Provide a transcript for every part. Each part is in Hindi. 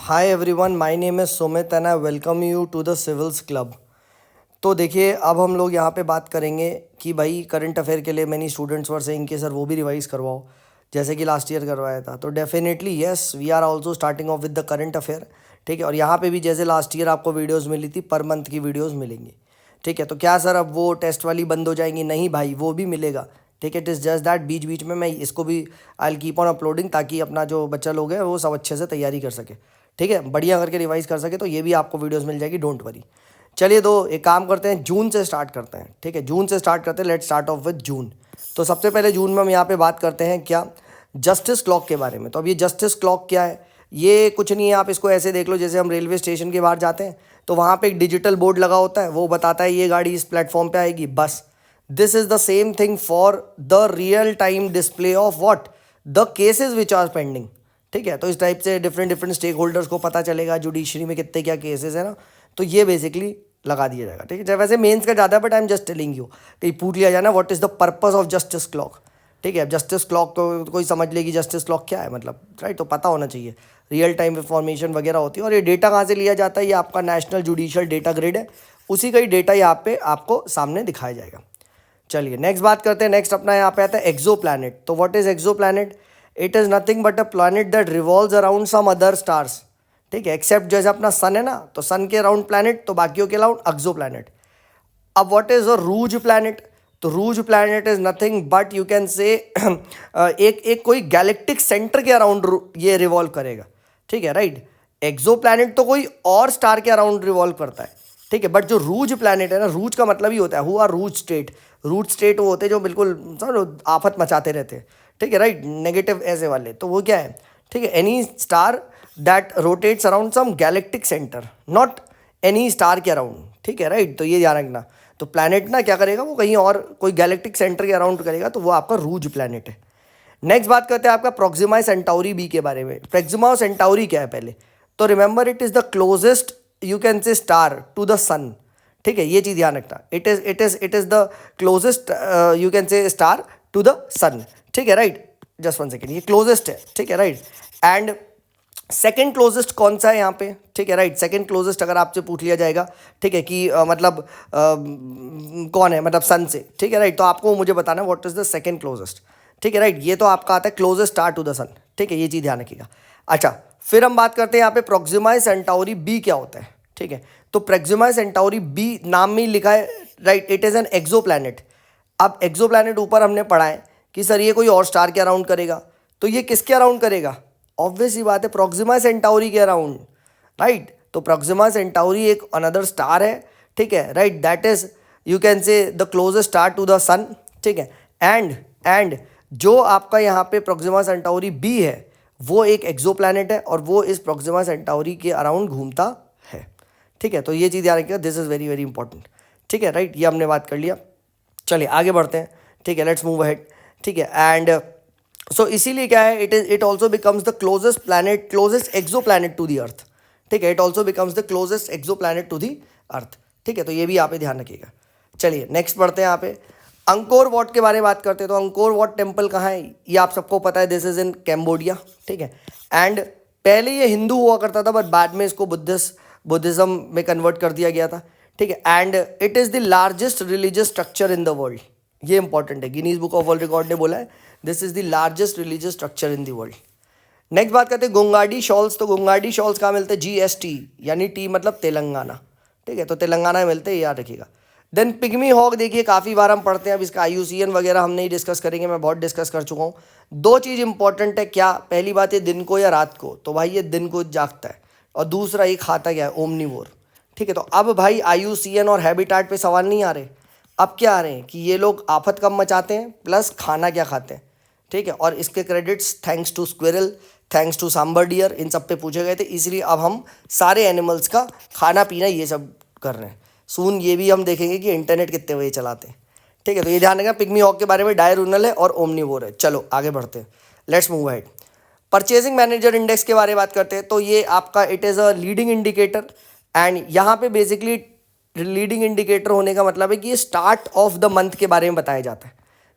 Hi everyone, my name is Sumit and I welcome you to the Civils Club. तो देखिए, अब हम लोग यहाँ पे बात करेंगे कि भाई करंट अफेयर के लिए मैनी स्टूडेंट्स वर सेइंग कि सर वो भी रिवाइज करवाओ जैसे कि लास्ट ईयर करवाया था। तो definitely yes, we are also starting off with the current affair. ठीक है, और यहाँ पे भी जैसे लास्ट ईयर आपको वीडियोज़ मिली थी, पर मंथ की वीडियोज़ मिलेंगी। ठीक है, तो क्या सर अब वो टेस्ट वाली बंद हो जाएंगी? नहीं भाई, वो भी मिलेगा। ठीक है, इट इज़ जस्ट दैट बीच बीच में मैं इसको भी आई कीप ऑन अपलोडिंग, ताकि अपना जो बच्चा लोग है वो सब अच्छे से तैयारी कर सके। ठीक है, बढ़िया करके रिवाइज कर सके। तो ये भी आपको वीडियोस मिल जाएगी, डोंट वरी। चलिए, तो एक काम करते हैं, जून से स्टार्ट करते हैं। ठीक है, जून से स्टार्ट करते हैं। लेट्स स्टार्ट ऑफ विद जून। तो सबसे पहले जून में हम यहाँ पे बात करते हैं क्या, जस्टिस क्लॉक के बारे में। तो अब ये जस्टिस क्लॉक क्या है? ये कुछ नहीं है, आप इसको ऐसे देख लो जैसे हम रेलवे स्टेशन के बाहर जाते हैं तो वहाँ पे एक डिजिटल बोर्ड लगा होता है, वो बताता है ये गाड़ी इस प्लेटफॉर्म पे आएगी, बस। This is the same thing for the real time display of what, the cases which are pending. ठीक है, तो इस टाइप से डिफरेंट डिफरेंट स्टेक होल्डर्स को पता चलेगा जुडिशरी में कितने क्या केसेस है ना, तो ये बेसिकली लगा दिया जाएगा। ठीक है, वैसे मेंस का ज़्यादा है, but I am just telling you, कहीं पूछ लिया जाए ना what is the purpose of justice clock. ठीक है, जस्टिस क्लॉक को कोई समझ लेगी जस्टिस क्लॉक क्या है, मतलब राइट, तो पता होना चाहिए। रियल टाइम इंफॉर्मेशन वगैरह होती है। और ये डेटा कहाँ से लिया जाता है? ये आपका नेशनल जुडिशियल डेटा ग्रिड है, उसी का ही डेटा यहाँ पे आपको सामने दिखाया जाएगा। चलिए नेक्स्ट बात करते हैं। नेक्स्ट अपना यहाँ पे आता है एक्सो प्लैनेट। तो what is exoplanet? It is nothing but a planet that revolves around some other stars. ठीक है, एक्सेप्ट जैसे अपना सन है ना, तो सन के अराउंड प्लैनेट, तो बाकियों के अराउंड एक्सो प्लैनेट। अब what is a rogue planet? तो rogue planet is nothing but you can say एक कोई गैलेक्टिक सेंटर के अराउंड ये रिवॉल्व करेगा। ठीक है, राइट। एक्सो प्लैनेट तो कोई और स्टार के अराउंड रिवॉल्व करता है। ठीक है, बट जो रूज प्लैनेट है ना, रूज का मतलब ही होता है who are rogue state. Rogue state वो होते हैं जो बिल्कुल समझो आफत मचाते रहते हैं। ठीक है, राइट, नेगेटिव ऐसे वाले, तो वो क्या है? ठीक है, any star that rotates around some galactic centre, not any star के अराउंड। ठीक है, राइट, तो ये ध्यान रखना। तो प्लैनेट ना क्या करेगा, वो कहीं और कोई गैलेक्टिक सेंटर के अराउंड करेगा, तो वो आपका रूज प्लैनेट है। नेक्स्ट बात करते हैं आपका प्रोक्सिमा सेंटाउरी बी के बारे में। प्रोक्सिमा सेंटाउरी क्या है पहले? तो remember, it is the closest you can say star to the sun. ठीक है, ये चीज़ ध्यान रखना। It is the closest you can say star to the sun. ठीक है, राइट, जस्ट वन सेकेंड, ये क्लोजेस्ट है। ठीक है, राइट। एंड सेकेंड क्लोजेस्ट कौन सा है यहाँ पे? ठीक है, राइट, सेकेंड क्लोजेस्ट अगर आपसे पूछ लिया जाएगा, ठीक है, कि मतलब कौन है, मतलब सन से। ठीक है, राइट, तो आपको मुझे बताना है what is the second closest. ठीक है, राइट, ये तो आपका आता है closest star to the sun. ठीक है, ये चीज़ ध्यान रखिएगा। अच्छा, फिर हम बात करते हैं यहाँ पे प्रोक्सिमा सेंटाउरी बी क्या होता है। ठीक है, तो प्रोक्सिमा सेंटाउरी बी नाम में ही लिखा है, right, it is an exoplanet. अब एक्सो प्लैनेट ऊपर हमने पढ़ा है कि सर ये कोई और स्टार के अराउंड करेगा, तो ये किसके अराउंड करेगा? ऑब्वियस ही बात है, प्रोक्सिमा सेंटाउरी के अराउंड, राइट। तो प्रोक्सिमा सेंटाउरी एक अनदर स्टार है। ठीक है, right, that is you can say the closest star to the sun. ठीक है, एंड जो आपका यहाँ पे प्रोक्सिमा सेंटाउरी बी है वो एक एक्सो प्लैनेट है, और वो इस प्रोक्सिमा सेंटाउरी के अराउंड घूमता है। ठीक है, तो ये चीज़ याद रखिएगा, this is very very important. ठीक है, राइट, ये हमने बात कर लिया। चलिए आगे बढ़ते हैं। ठीक है, लेट्स मूव अहेड। ठीक है, एंड सो इसीलिए क्या है, it also becomes the closest planet, closest exoplanet to the earth. ठीक है, it also becomes the closest exoplanet to the earth. ठीक है, तो ये भी यहाँ पे ध्यान रखिएगा। चलिए नेक्स्ट बढ़ते हैं यहाँ पे अंकोर वॉट के बारे में बात करते हैं। तो अंकोर वॉट टेम्पल कहाँ है, ये आप सबको पता है, दिस इज इन कैम्बोडिया। ठीक है, एंड पहले ये हिंदू हुआ करता था, बट बाद में इसको बुद्धिज्म में कन्वर्ट कर दिया गया था। ठीक है, and it is the largest religious structure in the world. ये इंपॉर्टेंट है, Guinness book of world record ने बोला है this is the largest religious structure in the world. Next बात करते हैं गुंगाडी शॉल्स। तो गुंगाडी शॉल्स कहाँ मिलते हैं? GST, यानी टी मतलब तेलंगाना। ठीक है, तो तेलंगाना में मिलते हैं, याद रखिएगा। देन पिग्मी हॉग, देखिए काफ़ी बार हम पढ़ते हैं, अब इसका IUCN वगैरह हम नहीं डिस्कस करेंगे, मैं बहुत डिस्कस कर चुका हूँ। दो चीज़ इंपॉर्टेंट है, क्या? पहली बात ये दिन को या रात को, तो भाई ये दिन को जागता है, और दूसरा ये खाता क्या है? ओमनीवोर। ठीक है, तो अब भाई IUCN और हैबिटाट पे सवाल नहीं आ रहे, अब क्या आ रहे हैं कि ये लोग आफत कम मचाते हैं प्लस खाना क्या खाते हैं। ठीक है, और इसके credits thanks to squirrel, thanks to sambar deer, इन सब पे पूछे गए थे, इसलिए अब हम सारे एनिमल्स का खाना पीना ये सब कर रहे हैं। सून ये भी हम देखेंगे कि इंटरनेट कितने बजे चलाते हैं। ठीक है, तो ये ध्यान रखना, पिग्मी हॉग के बारे में डायरूनल है और ओमनीवोर है। चलो आगे बढ़ते हैं, let's move ahead. Purchasing manager index के बारे में बात करते हैं। तो ये आपका it is a leading indicator, and यहाँ पे बेसिकली लीडिंग इंडिकेटर होने का मतलब है कि ये स्टार्ट ऑफ द मंथ के बारे में बताया जाता है।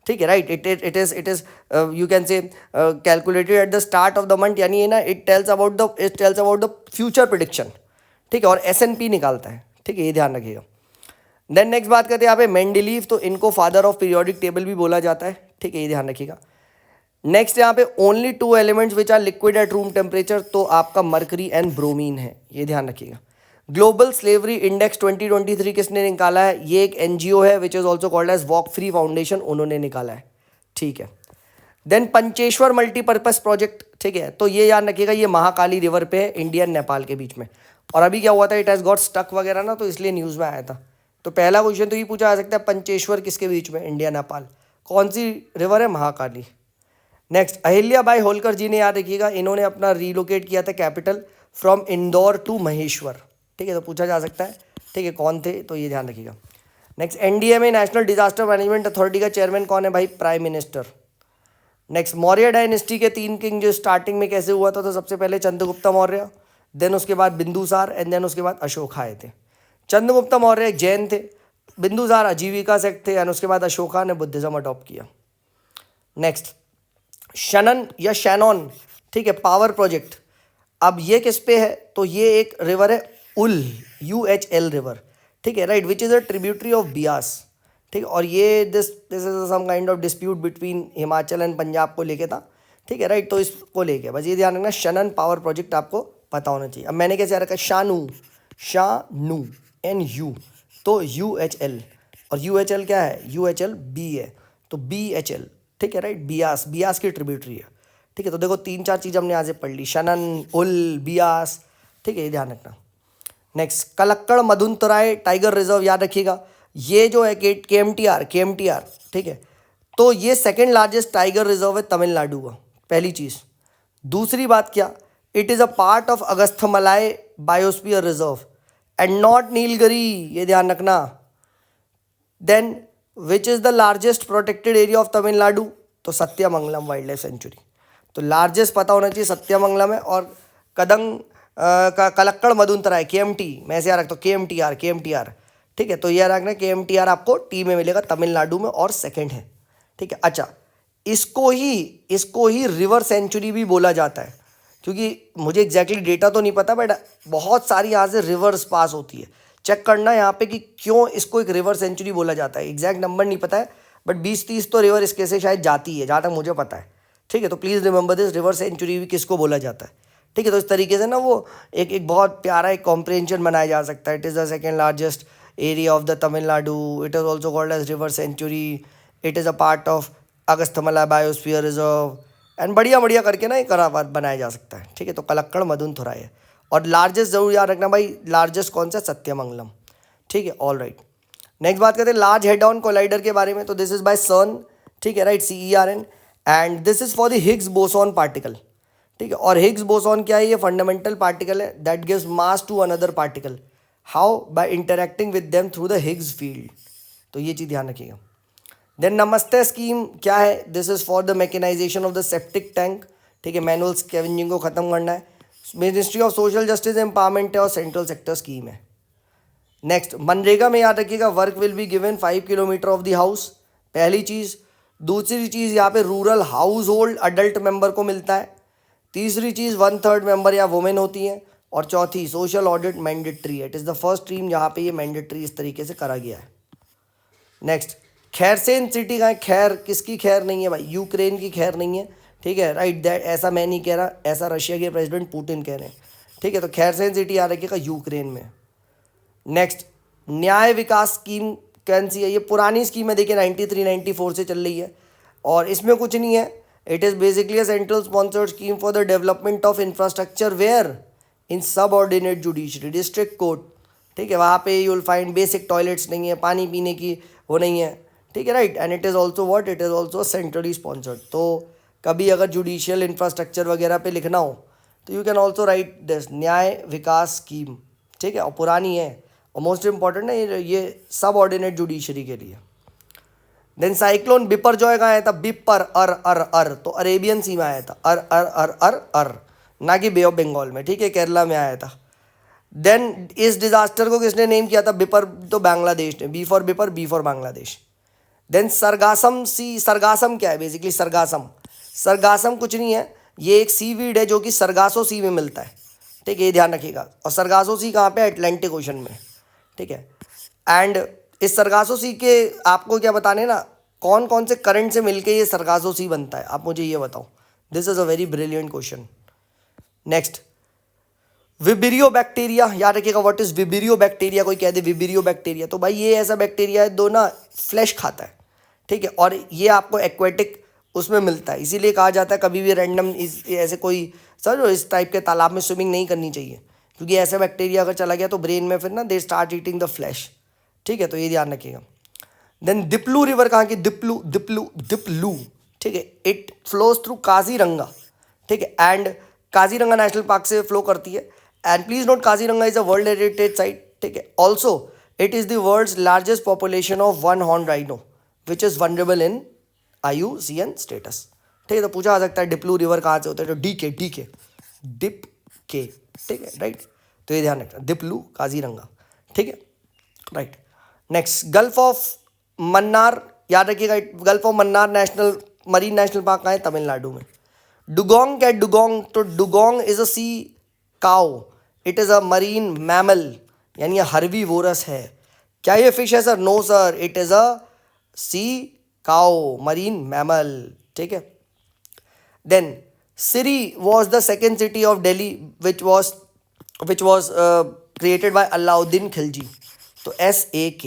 ठीक है, right. It is you can से calculated at the start of the month, यानी ये ना it tells about the future prediction. ठीक है, और S&P निकालता है. ठीक है, ये ध्यान रखिएगा. देन नेक्स्ट बात करते हैं यहाँ पे मेंडलीव, तो इनको फादर ऑफ पीरियोडिक टेबल भी बोला जाता है. ठीक है, ये ध्यान रखिएगा. नेक्स्ट यहाँ पे only 2 elements which are liquid at room temperature, तो आपका मर्करी एंड ब्रोमीन है, ये ध्यान रखिएगा. ग्लोबल स्लेवरी इंडेक्स 2023 किसने निकाला है? ये एक NGO है which is also called as walk free foundation, उन्होंने निकाला है. ठीक है. Then Pancheshwar multipurpose project. ठीक है, तो ये याद रखिएगा, ये महाकाली रिवर पे है, इंडिया एंड नेपाल के बीच में. और अभी क्या हुआ था, इट हैज़ गॉट स्टक वगैरह ना, तो इसलिए न्यूज़ में आया था. तो पहला क्वेश्चन तो ये पूछा जा सकता है, पंचेश्वर किसके बीच में? इंडिया नेपाल. कौन सी रिवर है? महाकाली. नेक्स्ट, अहिल्या बाई होलकर जी ने, याद रखिएगा, इन्होंने अपना रिलोकेट किया था capital from Indore to Maheshwar. ठीक है, तो पूछा जा सकता है. ठीक है, कौन थे, तो ये ध्यान रखिएगा. Next, NDMA national disaster management authority का चेयरमैन कौन है भाई? Prime minister. Next, Maurya dynasty के 3 किंग जो स्टार्टिंग में कैसे हुआ था, तो सबसे पहले चंद्रगुप्त मौर्य, देन उसके बाद बिंदुसार, एंड देन उसके बाद अशोका आए थे. चंद्रगुप्त मौर्य एक जैन थे, बिंदुसार आजीविका सेक्ट थे, एंड उसके बाद अशोका ने बुद्धिज्म अडॉप्ट किया. नेक्स्ट, शनन या शैनॉन. ठीक है, पावर प्रोजेक्ट. अब ये किस पे है, तो ये एक रिवर है उल, UHL रिवर. ठीक है, right, which is a tributary of Beas. ठीक है, और ये this is some kind of dispute between Himachal and Punjab को लेके था. ठीक है, राइट, तो इसको लेके बस ये ध्यान रखना, शनन पावर प्रोजेक्ट आपको पता होना चाहिए. अब मैंने कैसे रखा? शानू NU, तो UHL, और UHL क्या है? UHL B है, तो BHL. ठीक है, राइट, बियास की ट्रिब्यूटरी है. ठीक है, तो देखो 3-4 चीज़ हमने यहाँ से पढ़ ली, शनन, उल, बियास. ठीक है, ये ध्यान रखना. नेक्स्ट, कलक्कड़ मधुंतराय टाइगर रिजर्व, याद रखिएगा, ये जो है KMTR. ठीक है, तो ये सेकंड लार्जेस्ट टाइगर रिजर्व है तमिलनाडु का, पहली चीज़. दूसरी बात क्या, it is a part of Agasthyamalai biosphere reserve and not Nilgiri, ये ध्यान रखना. Then which is the largest protected area of Tamil Nadu, तो सत्यमंगलम वाइल्ड लाइफ सेंचुरी. तो लार्जेस्ट पता होना चाहिए, सत्यमंगलम है. और कदंग का कलक्कड़ मधुंतराय KMT, मैं ऐसे याद रखता हूँ, KMTR. ठीक है, तो ये रखना, KMTR आपको T में मिलेगा तमिलनाडु में, और सेकंड है. ठीक है, अच्छा, इसको ही रिवर सेंचुरी भी बोला जाता है, क्योंकि मुझे एग्जैक्टली डेटा तो नहीं पता, बट बहुत सारी यहाँ से रिवर्स पास होती है. चेक करना यहाँ पे कि क्यों इसको एक रिवर सेंचुरी बोला जाता है. एग्जैक्ट नंबर नहीं पता है, बट 20-30 तो रिवर इसके से शायद जाती है, जहाँ तक मुझे पता है. ठीक है, तो please remember this, river sanctuary भी किसको बोला जाता है. ठीक है, तो इस तरीके से ना वो एक बहुत प्यारा एक कॉम्प्रिहेंशन बनाया जा सकता है. It is the second largest area of the Tamil Nadu, it is also called as river sanctuary, it is a part of Agasthyamalai biosphere reserve, and बढ़िया करके ना एक बनाया जा सकता है. ठीक है, तो कलक्कड़ मधुंतराय है. और लार्जेस्ट जरूर याद रखना भाई, लार्जेस्ट कौन सा? सत्यमंगलम. ठीक है, ऑल राइट. नेक्स्ट बात करते हैं लार्ज हेड ऑन कोलाइडर के बारे में, तो दिस इज बाय CERN. ठीक है, right, CERN, and this is for the Higgs boson particle. ठीक है, और हिग्स बोसॉन क्या है? ये फंडामेंटल पार्टिकल है that gives mass to another particle. How? By interacting with them through the Higgs field. तो ये चीज़ ध्यान रखिएगा. देन नमस्ते स्कीम क्या है? This is for the mechanisation of the septic tank. ठीक है, मैनुअल स्कैवेंजिंग को खत्म करना है. Ministry of social justice empowerment है, और सेंट्रल सेक्टर स्कीम है. नेक्स्ट, मनरेगा में याद रखिएगा, work will be given 5 kilometre of the house, पहली चीज़. दूसरी चीज़, यहाँ पे rural household adult member को मिलता है. तीसरी चीज़, 1/3 मेंबर या वुमेन होती हैं. और चौथी, सोशल ऑडिट मैंडेटरी है. It is the first stream जहाँ पे ये मैंडेटरी इस तरीके से करा गया है. नेक्स्ट, खैरसेन सिटी का है. खैर किसकी खैर नहीं है भाई? यूक्रेन की खैर नहीं है. ठीक है, राइट, दैट ऐसा मैं नहीं कह रहा, ऐसा रशिया के प्रेसिडेंट पुतिन कह रहे हैं. ठीक है, तो खैरसेन सिटी याद रखिएगा, यूक्रेन में. नेक्स्ट, न्याय विकास स्कीम कौन सी है? ये पुरानी स्कीम है, देखिए 93-94 से चल रही है, और इसमें कुछ नहीं है. It is basically a central sponsored scheme for the development of infrastructure wherein subordinate judiciary district court. ठीक है, वहाँ पे you will find basic toilets नहीं है, पानी पीने की वो नहीं है. ठीक है, right, and it is also what, it is also centrally sponsored. तो कभी अगर जुडिशियल इंफ्रास्ट्रक्चर वगैरह पे लिखना हो तो you can also right this न्याय विकास स्कीम. ठीक है, और पुरानी है, और मोस्ट इंपॉर्टेंट है ये सब ऑर्डिनेट जुडिशरी के लिए. देन साइक्लोन बिपरजॉय कहाँ आया था? बिपर अर, तो अरेबियन सी में आया था. अर, ना कि बे ऑफ बंगाल में. ठीक है, केरला में आया था. देन इस डिजास्टर को किसने नेम किया था? बिपर तो बांग्लादेश ने, बी फॉर बिपर, B for Bangladesh. Then sargassum sea, sargassum क्या है बेसिकली? सरगासम, सरगासम कुछ नहीं है, ये एक सीवीड है जो कि सरगासो सी में मिलता है, ठीक है, ये ध्यान रखिएगा। और सरगासो सी कहाँ पे? अटलांटिक ओशन में, ठीक है। एंड इस सरगासो सी के आपको क्या बताने ना, कौन कौन से करंट से मिलके ये सरगासो सी बनता है, आप मुझे ये बताओ। This is a very brilliant question. Next, vibrio bacteria, याद रखिएगा। What is vibrio bacteria? कोई कह दे विबरियो बैक्टीरिया, तो भाई ये ऐसा बैक्टीरिया है दो ना फ्लैश खाता है, ठीक है, और ये आपको एक्वेटिक उसमें मिलता है, इसीलिए कहा जाता है कभी भी रैंडम ऐसे कोई सर इस टाइप के तालाब में स्विमिंग नहीं करनी चाहिए, क्योंकि ऐसा बैक्टीरिया अगर चला गया तो ब्रेन में फिर ना they start eating the flash, ठीक है, तो ये ध्यान रखिएगा। देन दिप्लू रिवर कहाँ की? दिप्लू, दिप्लू, दिप्लू, ठीक है, इट फ्लोज थ्रू काजीरंगा, ठीक है, एंड काजीरंगा नेशनल पार्क से फ्लो करती है। And please note Kaziranga is a world heritage site, ठीक है। Also it is the world's largest population of one horn rhino which is vulnerable in IUCN status, ठीक है। तो पूछा आ सकता है डिप्लू रिवर कहाँ से होता है, तो DK, DK, डिप के, ठीक है, राइट। तो ये ध्यान रखना, दिप्लू काजीरंगा, ठीक है, right. Next, gulf of Mannar, याद रखिएगा, gulf of Mannar national marine national park कहाँ है? तमिलनाडु में। डुगोंग क्या? डुगोंग, तो dugong is a sea cow, it is a marine mammal, यानी हर्बीवोरस है। क्या ये फिश है sir? No sir, it is a sea cow, marine mammal, ठीक है। Then Siri was the second city of Delhi which was created by Alauddin Khilji, तो SAK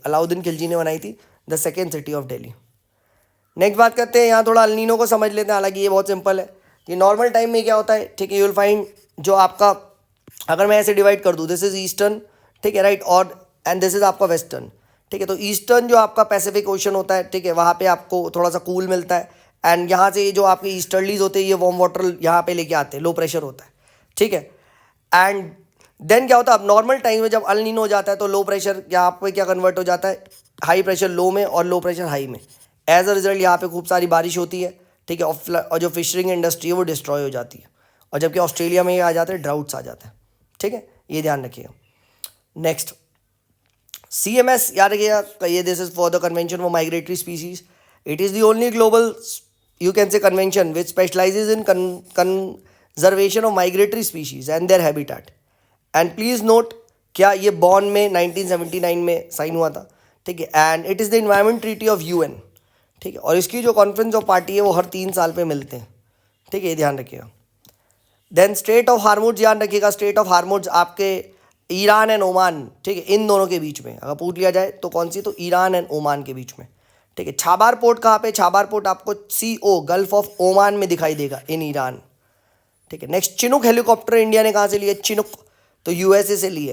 अलाउद्दीन खिलजी ने बनाई थी the second city of Delhi. Next बात करते हैं, यहाँ थोड़ा अल्नीनो को समझ लेते हैं, हालांकि ये बहुत सिंपल है कि नॉर्मल टाइम में क्या होता है, ठीक है, यू विल फाइंड जो आपका, अगर मैं ऐसे डिवाइड कर दूँ, दिस इज ईस्टर्न, ठीक है, राइट, और एंड दिस इज आपका वेस्टर्न, ठीक है। तो ईस्टर्न जो आपका पैसिफिक ओशन होता है, ठीक है, वहाँ पे आपको थोड़ा सा कूल मिलता है, एंड यहाँ से जो आपके ईस्टर्लीज होते हैं ये वार्म वाटर यहाँ पे लेके आते हैं, लो प्रेशर होता है, ठीक है। एंड देन क्या होता है, अब नॉर्मल टाइम में जब अल नीनो हो जाता है तो लो प्रेशर यहाँ पे क्या कन्वर्ट हो जाता है, हाई प्रेशर लो में और लो प्रेशर हाई में। एज अ रिजल्ट यहाँ पे खूब सारी बारिश होती है, ठीक है, और जो फिशरिंग इंडस्ट्री है वो डिस्ट्रॉय हो जाती है, और जबकि ऑस्ट्रेलिया में ये आ जाते हैं, ड्राउट्स आ जाते हैं, ठीक है, ये ध्यान रखिएगा। नेक्स्ट, CMS, याद रखिएगा, ये this is for the convention for migratory species, it is the only global you can say convention which specializes in conservation of migratory species and their habitat. And please note, क्या ये बॉन में 1979 में साइन हुआ था, ठीक है, and it is the environment treaty of UN, ठीक है, और इसकी जो कॉन्फ्रेंस ऑफ पार्टी है वो हर 3 साल पे मिलते हैं, ठीक है, ये ध्यान रखिएगा। देन स्ट्रेट ऑफ हार्मुज, ध्यान रखिएगा, स्ट्रेट ऑफ हार्मुज आपके ईरान एंड ओमान, ठीक है, इन दोनों के बीच में अगर पूछ लिया जाए तो कौन सी, तो ईरान एंड ओमान के बीच में, ठीक है। छाबार पोर्ट कहाँ पे? छाबार पोर्ट आपको CO गल्फ ऑफ ओमान में दिखाई देगा, इन ईरान, ठीक है। नेक्स्ट, चिनुक हेलीकॉप्टर इंडिया ने कहाँ से लिए? चिनुक, तो USA से लिए।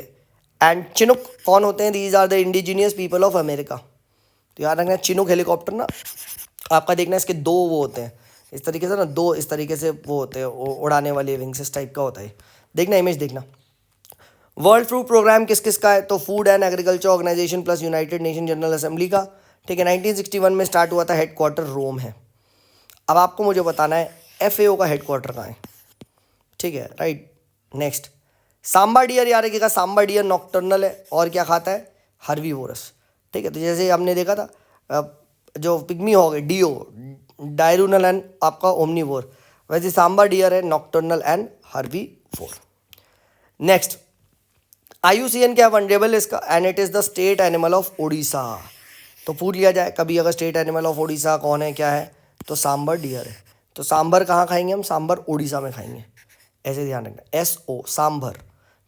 एंड चिनुक कौन होते हैं? These are the indigenous people of America. तो याद रखना, चिनुक हेलीकॉप्टर ना आपका देखना, इसके 2 वो होते हैं इस तरीके से ना, 2 इस तरीके से वो होते हैं, उड़ाने वाले विंग्स इस टाइप का होता है, देखना इमेज देखना। वर्ल्ड फूड प्रोग्राम किस किस का है? तो food and agriculture organisation plus United Nation General Assembly का, ठीक है, 1961 में स्टार्ट हुआ था, हेडक्वार्टर रोम है। अब आपको मुझे बताना है FAO का हेडक्वार्टर कहाँ है, ठीक है, राइट। नेक्स्ट, सांबा डियर, याद रखिएगा, सांबा डियर नॉक्टर्नल है और क्या खाता है? हर्बीवोरस, ठीक है। तो जैसे हमने देखा था जो पिग्मी हो गए DO डायरूनल एंड आपका ओमनीवोर, वैसे सांबा डियर है nocturnal and herbivore. Next, IUCN क्या वनरेबल इसका, and it is the state animal of Odisha. तो पूछ लिया जाए कभी अगर स्टेट एनिमल ऑफ ओडिशा कौन है, क्या है, तो सांबर डियर है। तो सांबर कहाँ खाएंगे हम? सांबर ओडिशा में खाएंगे, ऐसे ध्यान रखना, SO सांबर,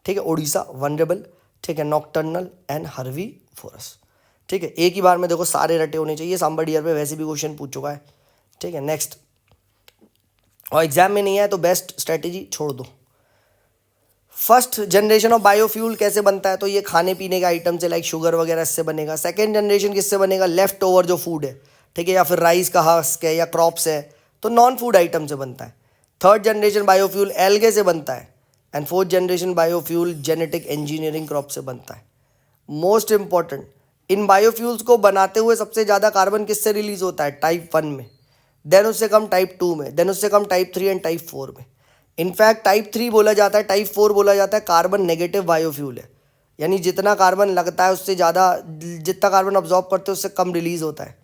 ठीक है, ओडिशा वनरेबल, ठीक है, नॉक्टर्नल एंड हर्बीवोरस, ठीक है। एक ही बार में देखो सारे रटे होने चाहिए, सांबर डियर पे वैसे भी क्वेश्चन पूछ चुका है, ठीक है। नेक्स्ट, और एग्जाम में नहीं आया तो बेस्ट स्ट्रेटेजी छोड़ दो। फर्स्ट जनरेशन ऑफ बायोफ्यूल कैसे बनता है? तो ये खाने पीने के आइटम से, लाइक शुगर वगैरह इससे बनेगा। सेकेंड जनरेशन किससे बनेगा? लेफ्ट ओवर जो फूड है, ठीक है, या फिर राइस का हस्क है या क्रॉप्स है, तो नॉन फूड आइटम से बनता है। थर्ड जनरेशन बायोफ्यूल एल्गे से बनता है, and fourth generation biofuel genetic engineering crop से बनता है। मोस्ट इंपॉर्टेंट, इन बायोफ्यूल्स को बनाते हुए सबसे ज़्यादा कार्बन किससे रिलीज होता है? टाइप 1 में, देन उससे कम टाइप 2 में, देन उससे कम टाइप 3 एंड टाइप 4 में। इनफैक्ट टाइप 3 बोला जाता है, टाइप 4 बोला जाता है कार्बन नेगेटिव बायोफ्यूल है, यानी जितना कार्बन लगता है उससे ज़्यादा, जितना कार्बन ऑब्जॉर्ब करते हैं उससे कम रिलीज होता है।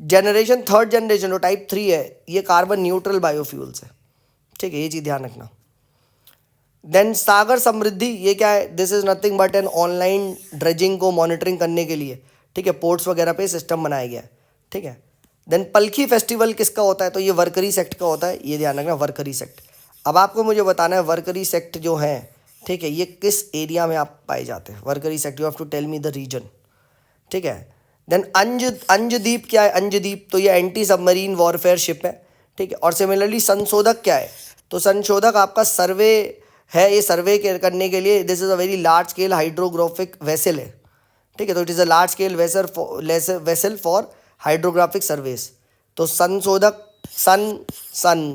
जनरेशन थर्ड जनरेशन जो टाइप 3 है ये कार्बन न्यूट्रल बायोफ्यूल्स है, ठीक है, ये चीज़ ध्यान रखना। देन सागर समृद्धि ये क्या है, this is nothing but an online dredging को मॉनिटरिंग करने के लिए, ठीक है, पोर्ट्स वगैरह पे सिस्टम बनाया गया है, ठीक है। देन पलखी फेस्टिवल किसका होता है, तो ये वर्करी सेक्ट का होता है, ये ध्यान रखना, वर्करी सेक्ट। अब आपको मुझे बताना है वर्करी सेक्ट जो है, ठीक है, ये किस एरिया में आप पाए जाते हैं, Warkari sect, you have to tell me the reason, ठीक है। देन अंजदीप क्या है, अंजदीप तो ये एंटी सबमरीन वॉरफेयर शिप है, ठीक है। और सिमिलरली संशोधक क्या है, तो संशोधक आपका सर्वे है, ये सर्वे करने के लिए, this is a very large scale hydrographic vessel है, ठीक है, तो it is a large scale vessel for hydrographic surveys. तो संशोधक सन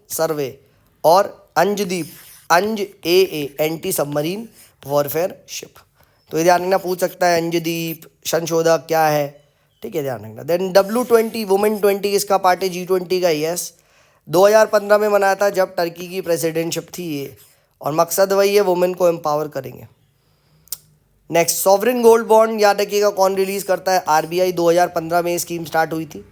सर्वे और अंजदीप अंज a anti submarine warfare ship. तो ये ध्यान रखना, पूछ सकता है अंजदीप संशोधक क्या है, ठीक है, ध्यान रखना। देन W20 वुमेन 20 किसका पार्ट है, G20 का, यस 2015 में बनाया था जब टर्की की प्रेसिडेंटशिप थी ये, और मकसद वही है, वुमेन को एम्पावर करेंगे। नेक्स्ट सॉवरिन गोल्ड बॉन्ड याद रखिएगा कौन रिलीज करता है, RBI। 2015 में ये स्कीम स्टार्ट हुई थी।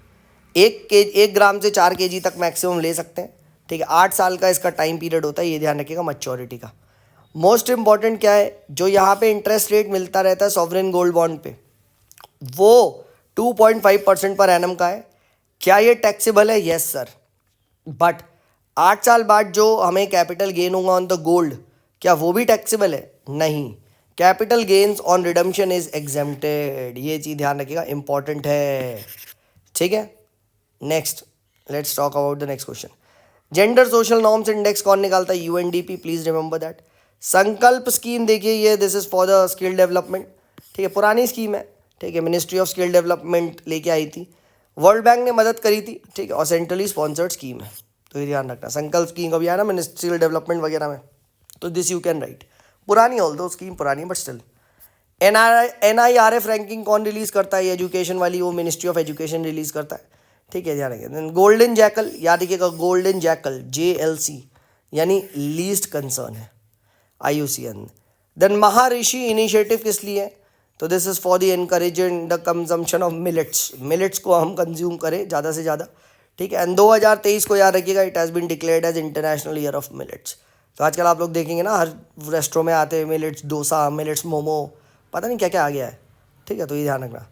1 ग्राम से 4 kg तक मैक्सिमम ले सकते हैं, ठीक है। 8 साल का इसका टाइम पीरियड होता है, ये ध्यान रखिएगा मैच्योरिटी का। मोस्ट इंपॉर्टेंट क्या है, जो यहाँ पे इंटरेस्ट रेट मिलता रहता है सॉवरिन गोल्ड बॉन्ड पे, वो 2.5% पर एनम का है। क्या ये टैक्सेबल है, यस सर, बट 8 साल बाद जो हमें कैपिटल गेन होगा ऑन द गोल्ड, क्या वो भी टैक्सेबल है, नहीं। Capital gains on redemption is exempted, ये चीज़ ध्यान रखिएगा, इंपॉर्टेंट है, ठीक है। Next let's talk about the next question. Gender social norms index कौन निकालता है, UNDP, प्लीज रिमेंबर दैट। संकल्प स्कीम देखिए, ये this is for the skill development, ठीक है, पुरानी स्कीम है, ठीक है, मिनिस्ट्री ऑफ स्किल डेवलपमेंट लेके आई थी, वर्ल्ड बैंक ने मदद करी थी, ठीक है, और सेंट्रली स्पॉन्सर्ड स्कीम है, तो ये ध्यान रखना। संकल्प स्कीम कभी आया ना मिनिस्ट्रियल डेवलपमेंट वगैरह में, तो दिस यू कैन राइट। पुरानी ऑल दो स्कीम पुरानी बट स्टिल। NIRF रैंकिंग कौन रिलीज करता है, एजुकेशन वाली, वो मिनिस्ट्री ऑफ एजुकेशन रिलीज करता है, ठीक है, ध्यान रखिए। गोल्डन जैकल याद रखिएगा, गोल्डन जैकल JLC यानी लीस्ट कंसर्न है, IUCN। देन महाऋषि इनिशिएटिव किस लिए है, तो this is for the encouraging the consumption of millets, millets को हम कंज्यूम करें ज़्यादा से ज़्यादा, ठीक है। एंड 2023 को याद रखिएगा, it has been declared as international year of millets. तो आजकल आप लोग देखेंगे ना हर रेस्टोरेंट में आते हैं मिलेट्स डोसा, मिलेट्स मोमो, पता नहीं क्या क्या आ गया है, ठीक है, तो ये ध्यान रखना।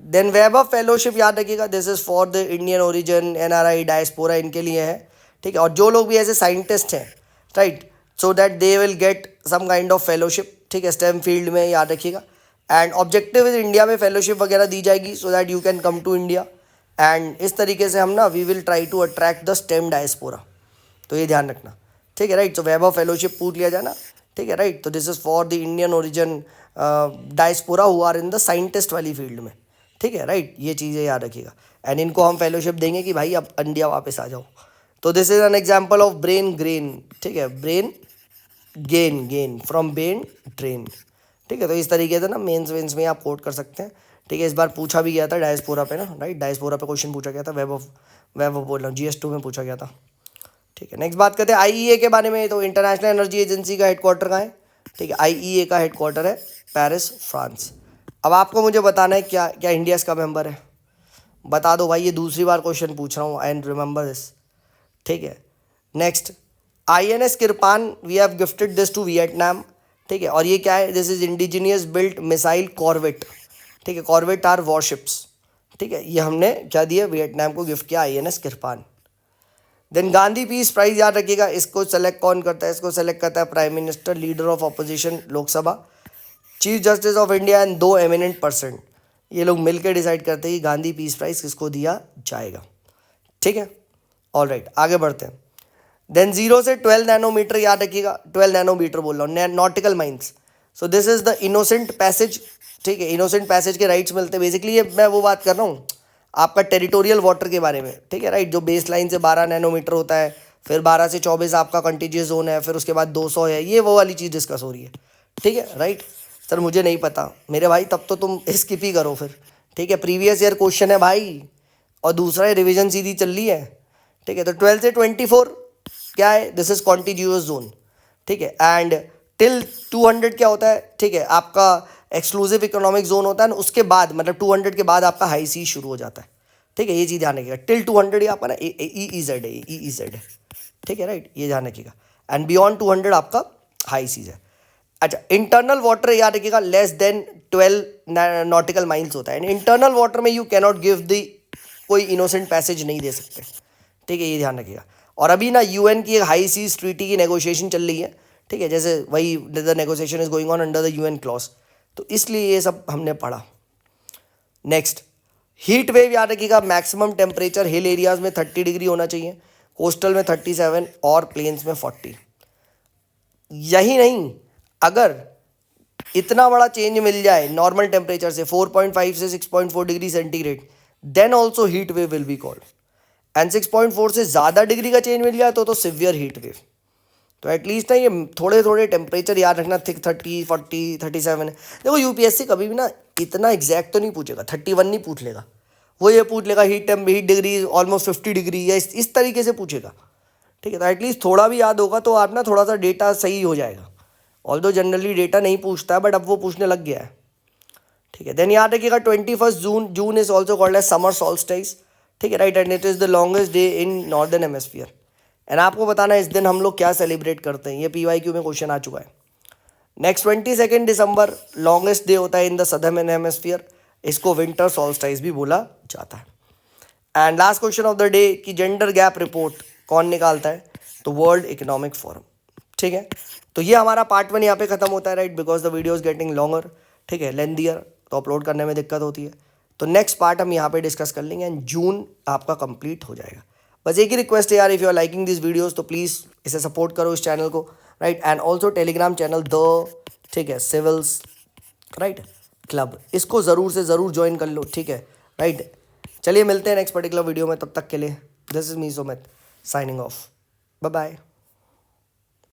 देन वैभव फेलोशिप याद रखिएगा, this is for the Indian origin, NRI diaspora, इनके लिए है, ठीक है। और जो लोग भी ऐसे साइंटिस्ट हैं, right, so that they will get some kind of fellowship, ठीक है, स्टेम फील्ड में, याद रखिएगा। एंड ऑब्जेक्टिव इज इंडिया में फेलोशिप वगैरह दी जाएगी so that you can come to India, and इस तरीके से हम ना we will try to attract the STEM diaspora, तो ये ध्यान रखना, ठीक है, राइट। तो वैभव फेलोशिप पूछ लिया जाए ना, ठीक है, राइट। तो this is for the Indian origin diaspora who are in the scientist वाली फील्ड में, ठीक है, राइट, ये चीज़ें याद रखिएगा। एंड इनको हम फेलोशिप देंगे कि भाई अब इंडिया वापस आ जाओ। तो this is an example of brain grain, ठीक है, brain gain from brain drain, ठीक है। तो इस तरीके से ना मेंस वेंस में आप कोट कर सकते हैं, ठीक है। इस बार पूछा भी गया था डायस्पोरा पे ना, राइट, डायस्पोरा पे क्वेश्चन पूछा गया था, वैभव बोल रहा हूँ, GS2 में पूछा गया था, ठीक है। नेक्स्ट बात करते हैं IEA के बारे में। तो इंटरनेशनल एनर्जी एजेंसी का हेडक्वार्टर कहाँ है, ठीक है, IEA का हेडक्वार्टर है पेरिस, फ्रांस। अब आपको मुझे बताना है क्या क्या इंडिया इसका मेंबर है, बता दो भाई, ये दूसरी बार क्वेश्चन पूछ रहा हूँ, एंड रिमेंबर दिस, ठीक है। Next INS Kirpan, we have gifted this to Vietnam, ठीक है। और ये क्या है, this is indigenous built missile corvette, ठीक है, कॉर्वेट आर वॉरशिप्स, ठीक है, ये हमने क्या दिया, वियतनाम को गिफ्ट किया, INS Kirpan. Then Gandhi peace prize याद रखिएगा, इसको सेलेक्ट कौन करता है, इसको सेलेक्ट करता है prime minister, leader of opposition Lok Sabha, chief justice of India and 2 eminent person, ये लोग मिलकर डिसाइड करते हैं कि गांधी पीस प्राइज किसको दिया जाएगा, ठीक है। ऑल राइट, आगे बढ़ते हैं। देन 0 से 12 नैनोमीटर याद रखिएगा, 12 नैनोमीटर बोल रहा हूँ, nautical mines. So this is the innocent passage, ठीक है, इनोसेंट पैसेज के राइट्स मिलते हैं। बेसिकली ये मैं वो बात कर रहा हूँ आपका टेरिटोरियल वाटर के बारे में, ठीक है, राइट, जो बेस लाइन से 12 नैनोमीटर होता है, फिर 12 से 24 आपका कंटीजियस जोन है, फिर उसके बाद 200 है, ये वो वाली चीज़ डिस्कस हो रही है, ठीक है, राइट। सर मुझे नहीं पता मेरे भाई, तब तो तुम स्किप ही करो फिर, ठीक है, प्रीवियस ईयर क्वेश्चन है भाई, और दूसरा रिविजन सीधी चल रही है, ठीक है। तो 12 से 24 क्या है, दिस इज कॉन्टिन्यूअस जोन, ठीक है, एंड टिल 200 क्या होता है, ठीक है, आपका एक्सक्लूसिव इकोनॉमिक जोन होता है, उसके बाद मतलब 200 के बाद आपका हाई सी शुरू हो जाता है, ठीक है, ये चीज़ ध्यान रखिएगा। टिल 200 ये आपका ना EEZ है, EEZ है, ठीक है, राइट, ये ध्यान रखिएगा। एंड बियॉन्ड 200 आपका हाई सीज है। अच्छा, इंटरनल वाटर याद रखिएगा लेस देन 12 नॉटिकल माइल्स होता है। इंटरनल वाटर में यू कैनॉट गिव द कोई इनोसेंट पैसेज नहीं दे सकते, ठीक है, ये ध्यान रखिएगा। और अभी ना UN की एक हाई सीज ट्रीटी की नेगोशिएशन चल रही है, ठीक है, जैसे वही the negotiation is going on under the UN clause, तो इसलिए ये सब हमने पढ़ा। नेक्स्ट, हीट वेव याद रखिएगा, मैक्सिमम टेम्परेचर हिल एरियाज में 30 डिग्री होना चाहिए, कोस्टल में 37 और प्लेन्स में 40। यही नहीं, अगर इतना बड़ा चेंज मिल जाए नॉर्मल टेम्परेचर से 4.5 से 6.4 degree centigrade, then also heat wave will be called. And 6.4 से ज़्यादा डिग्री का चेंज मिल जाए तो सिवियर हीट वेव। तो एटलीस्ट ना ये थोड़े थोड़े टेम्परेचर याद रखना, 30, 40, 37। देखो UPSC कभी भी ना इतना एग्जैक्ट तो नहीं पूछेगा, 31 नहीं पूछ लेगा, वो ये पूछ लेगा हीट डिग्री ऑलमोस्ट 50 डिग्री, या इस तरीके से पूछेगा, ठीक है। तो एटलीस्ट थोड़ा भी याद होगा तो आप ना थोड़ा सा डेटा सही हो जाएगा। ऑल्दो जनरली डेटा नहीं पूछता है, बट अब वो पूछने लग गया है, ठीक है। देन याद रखिएगा 21 June is also called as summer solstice, ठीक है, right, and it is the longest day in northern hemisphere. And आपको बताना है इस दिन हम लोग क्या सेलिब्रेट करते हैं, ये PYQ में क्वेश्चन आ चुका है। नेक्स्ट 22 दिसंबर लॉन्गेस्ट डे होता है इन द सदर्न हेमिस्फीयर, इसको विंटर सॉल्स्टिस भी बोला जाता है। And last question of the day की जेंडर गैप रिपोर्ट कौन निकालता है, तो वर्ल्ड इकोनॉमिक फोरम, ठीक है। तो ये हमारा पार्ट 1 यहाँ पे खत्म होता है, right, because the video is getting longer, ठीक है, लेंथियर, तो अपलोड करने में दिक्कत होती है। तो नेक्स्ट पार्ट हम यहाँ पे डिस्कस कर लेंगे एंड जून आपका कंप्लीट हो जाएगा। बस एक ही रिक्वेस्ट है यार, if you are liking this videos तो प्लीज़ इसे सपोर्ट करो इस चैनल को, right, and also Telegram channel the, ठीक है, सिविल्स, राइट, क्लब, इसको ज़रूर से ज़रूर ज्वाइन कर लो, ठीक है, राइट। चलिए मिलते हैं नेक्स्ट पर्टिकुलर वीडियो में, तब तक के लिए this is me Sumit signing off, bye bye.